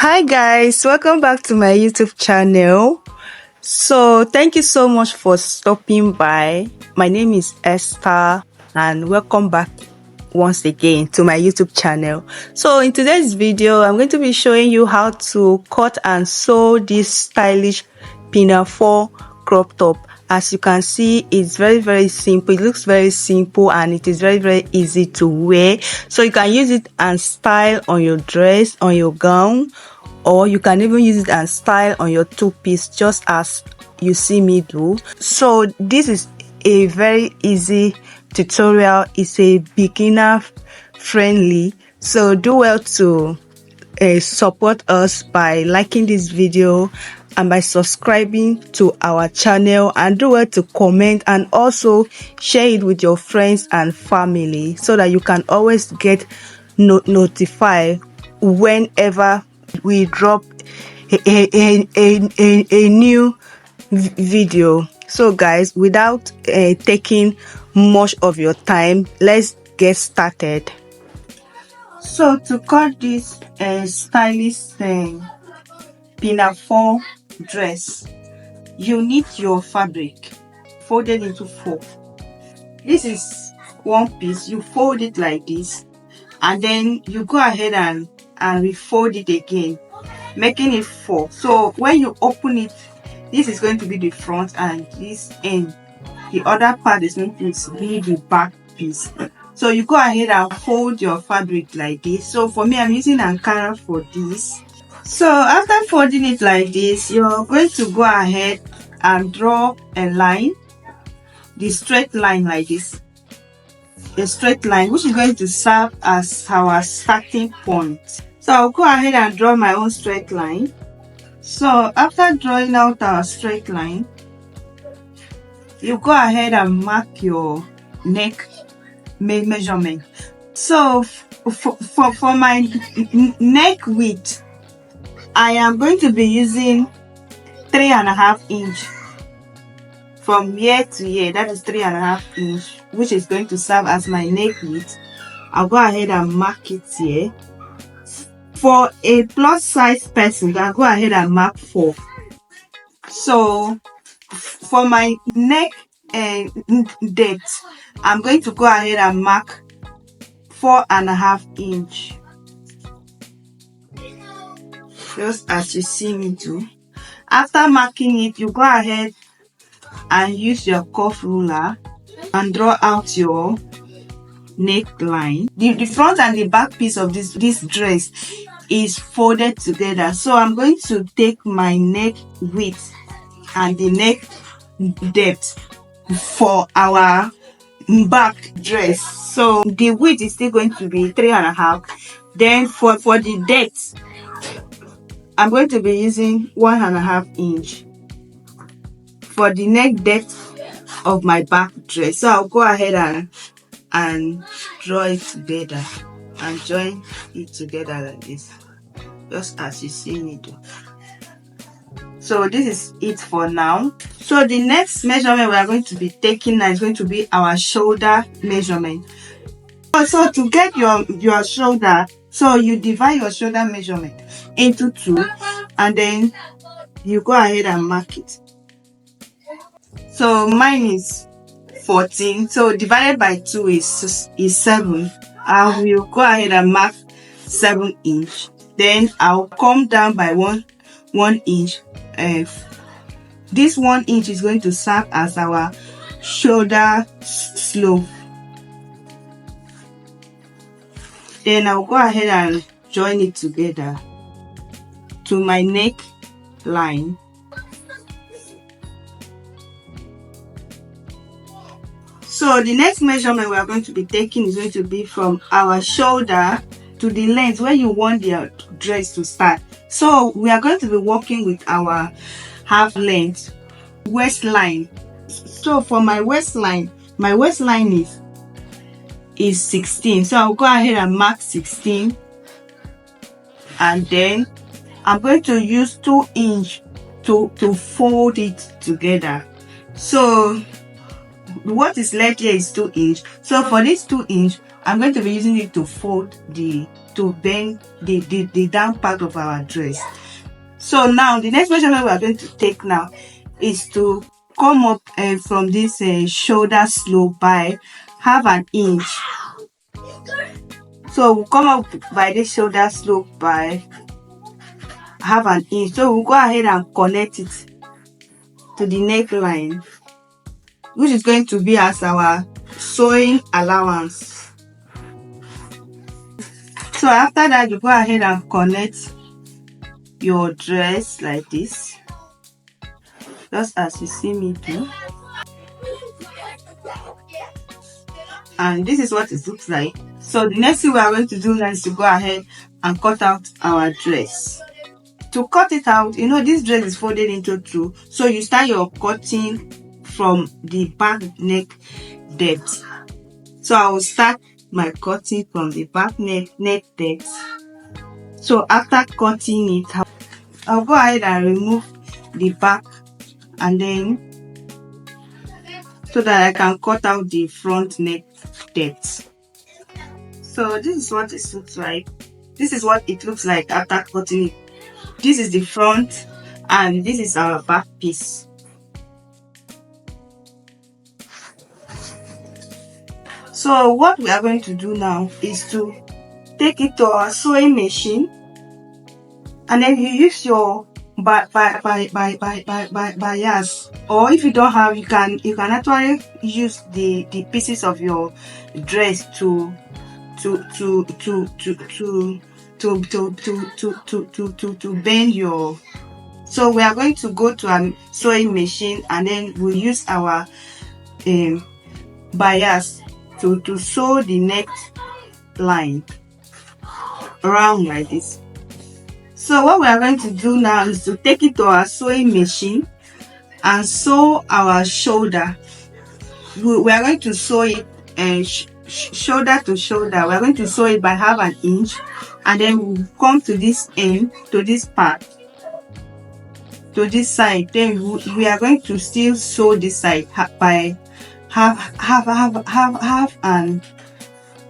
Hi guys, welcome back to my YouTube channel. So thank you so much for stopping by. My name is Esther and welcome back once again to my YouTube channel. So in today's video, I'm going to be showing you how to cut and sew this stylish Pinafore crop top. As you can see, it's very simple. It looks very simple and it is very easy to wear. So you can use it and style on your dress, on your gown, or you can even use it and style on your two-piece, just as you see me do. So this is a very easy tutorial. It's a beginner friendly, so do well to support us by liking this video and by subscribing to our channel, and do well to comment and also share it with your friends and family so that you can always get notified whenever we drop a new video. So guys, without taking much of your time, let's get started. So to cut this stylish Pinafore dress, you need your fabric folded into four. This is one piece. You fold it like this, and then you go ahead and refold it again, making it four. So when you open it, this is going to be the front, and this end, the other part, is going to be the back piece. So you go ahead and fold your fabric like this. So for me, I'm using Ankara for this. So after folding it like this, you're going to go ahead and draw a line, the straight line like this, a straight line which is going to serve as our starting point. So I'll go ahead and draw my own straight line. So after drawing out our straight line, you go ahead and mark your neck measurement. So for my neck width, I am going to be using 3.5 inch from here to here. That is 3.5 inch, which is going to serve as my neck width. I'll go ahead and mark it here. For a plus size person, I'll go ahead and mark 4. So for my neck depth, I'm going to go ahead and mark 4.5 inch, just as you see me do. After marking it, you go ahead and use your curve ruler and draw out your neckline. The front and the back piece of this dress is folded together. So I'm going to take my neck width and the neck depth for our back dress. So the width is still going to be 3.5. Then for the depth, I'm going to be using 1.5 inch for the neck depth of my back dress. So I'll go ahead and draw it together and join it together like this, just as you see me do. So this is it for now. So the next measurement we are going to be taking now is going to be our shoulder measurement. So to get your shoulder, so you divide your shoulder measurement into 2, and then you go ahead and mark it. So mine is 14, so divided by 2 is 7. I will go ahead and mark 7 inch. Then I'll come down by one inch. This 1 inch is going to serve as our shoulder slope. Then I'll go ahead and join it together to my neck line. So the next measurement we are going to be taking is going to be from our shoulder to the length where you want the dress to start. So we are going to be working with our half length waistline. So for my waistline is 16. So I'll go ahead and mark 16, and then I'm going to use 2 inch to fold it together. So what is left here is 2 inch. So for this 2 inch, I'm going to be using it to fold the to bend the down part of our dress. So now the next measurement we are going to take now is to come up from this shoulder slope by half an inch. So we'll come up by this shoulder slope by half an inch. So we'll go ahead and connect it to the neckline, which is going to be as our sewing allowance. So after that, you go ahead and connect your dress like this, just as you see me do. And this is what it looks like. So the next thing we are going to do now is to go ahead and cut out our dress. To cut it out, you know, this dress is folded into two, so you start your cutting from the back neck depth. So I will start my cutting from the back neck depth. So after cutting it, I'll go ahead and remove the back, and then so that I can cut out the front neck depth. So this is what it looks like. This is what it looks like after cutting it. This is the front, and this is our back piece. So what we are going to do now is to take it to our sewing machine, and then you use your bias, or if you don't have, you can actually use the pieces of your dress to bend your. So we are going to go to a sewing machine, and then we'll use our bias to sew the neck line around like this. So what we are going to do now is to take it to our sewing machine and sew our shoulder. We are going to sew it shoulder to shoulder. We are going to sew it by half an inch, and then we'll come to this end, to this part, to this side. Then we are going to still sew this side by half an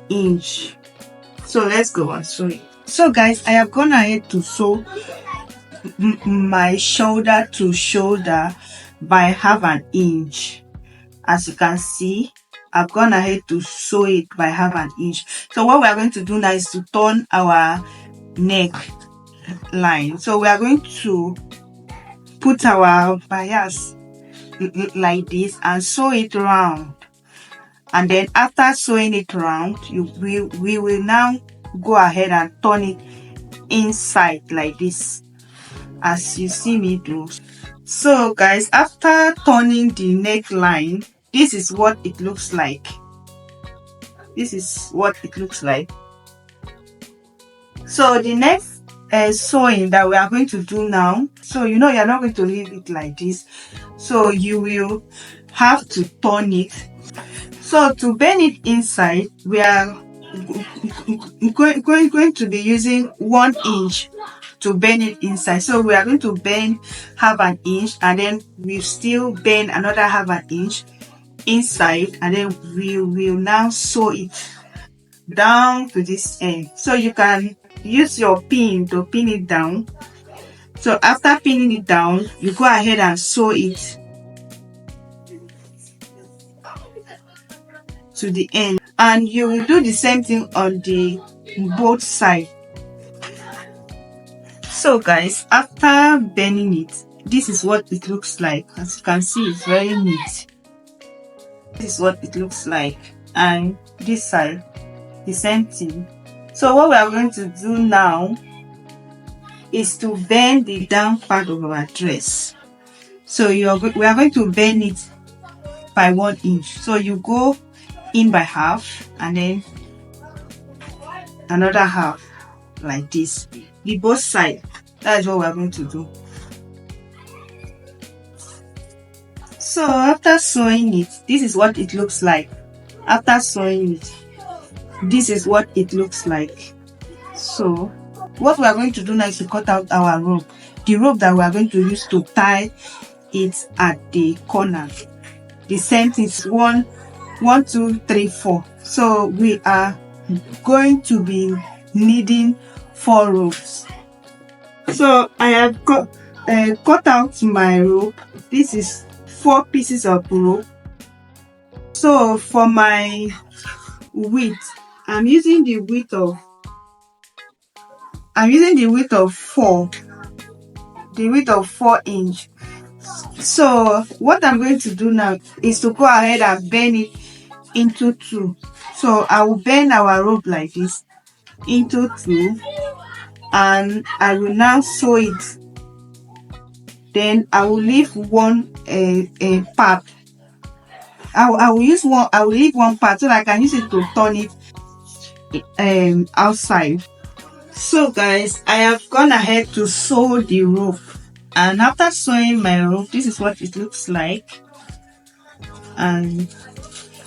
inch. So let's go and sew it. So guys, I have gone ahead to sew my shoulder to shoulder by half an inch. As you can see, I've gone ahead to sew it by half an inch. So what we are going to do now is to turn our neck line. So we are going to put our bias like this and sew it round. And then after sewing it round, we will now go ahead and turn it inside like this, as you see me do. So guys, after turning the neckline, this is what it looks like. This is what it looks like. So the next sewing that we are going to do now, so you know you're not going to leave it like this, so you will have to turn it. So to bend it inside, we are going to be using 1 inch to bend it inside. So we are going to bend half an inch, and then we still bend another half an inch inside, and then we will now sew it down to this end. So you can use your pin to pin it down. So after pinning it down, you go ahead and sew it to the end, and you will do the same thing on the both sides. So guys, after bending it, this is what it looks like. As you can see, it's very neat. This is what it looks like, and this side, the same thing. So what we are going to do now is to bend the down part of our dress. So we are going to bend it by 1 inch. So you go in by half, and then another half like this, the both sides. That is what we are going to do. So after sewing it, this is what it looks like. After sewing it, this is what it looks like. So what we are going to do now is to cut out our rope, the rope that we are going to use to tie it at the corner. The same thing is 1, 2, 3, 4. So we are going to be needing 4 ropes. So I have cut out my rope. This is 4 pieces of rope. So for my width, I'm using the width of 4. The width of 4 inch. So what I'm going to do now is to go ahead and bend it into 2. So I will bend our rope like this into 2, and I will now sew it. Then I will leave one part. I will leave one part so that I can use it to turn it outside. So guys, I have gone ahead to sew the rope, and after sewing my rope, this is what it looks like. And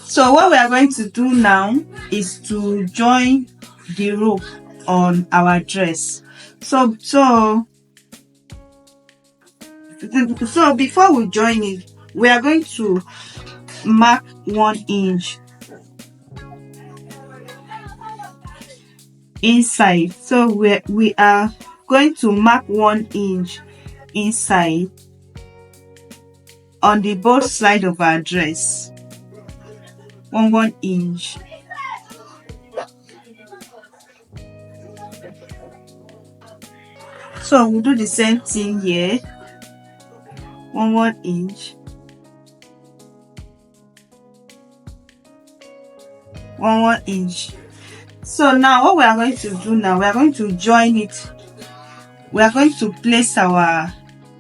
so what we are going to do now is to join the rope on our dress. So before we join it, we are going to mark 1 inch inside. So we are going to mark 1 inch inside on the both side of our dress. 1 inch. So we'll do the same thing here. 1 inch. 1 inch. So now what we are going to do now, we are going to join it. We are going to place our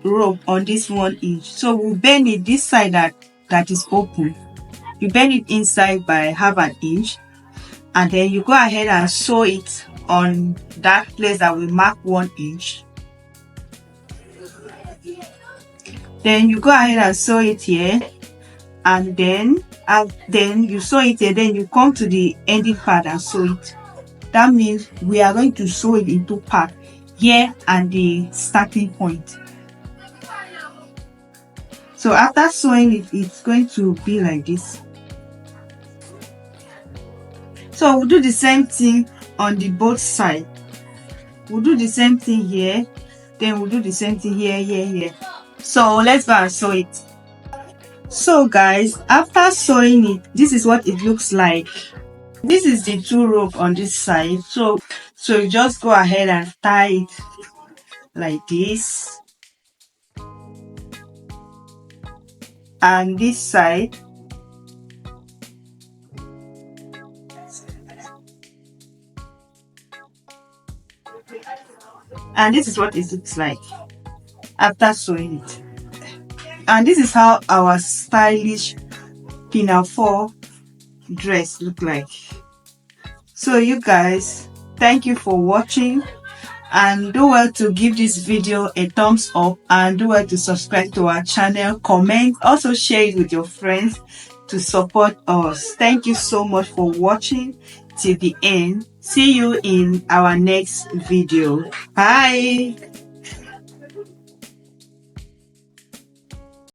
rope on this 1 inch. So we'll bend it this side that is open. You bend it inside by 1/2 inch, and then you go ahead and sew it on that place that we mark 1 inch. Then you go ahead and sew it here, and then you sew it here. Then you come to the ending part and sew it. That means we are going to sew it into part here and the starting point. So after sewing it, it's going to be like this. So we'll do the same thing on the both sides. We'll do the same thing here, then we'll do the same thing here. So let's go and sew it. So guys, after sewing it, this is what it looks like. This is the 2 rope on this side. So you just go ahead and tie it like this. And this side. And this is what it looks like after sewing it. And this is how our stylish Pinafore dress look like. So you guys, thank you for watching, and do well to give this video a thumbs up, and do well to subscribe to our channel, comment, also share it with your friends to support us. Thank you so much for watching till the end. See you in our next video. Bye.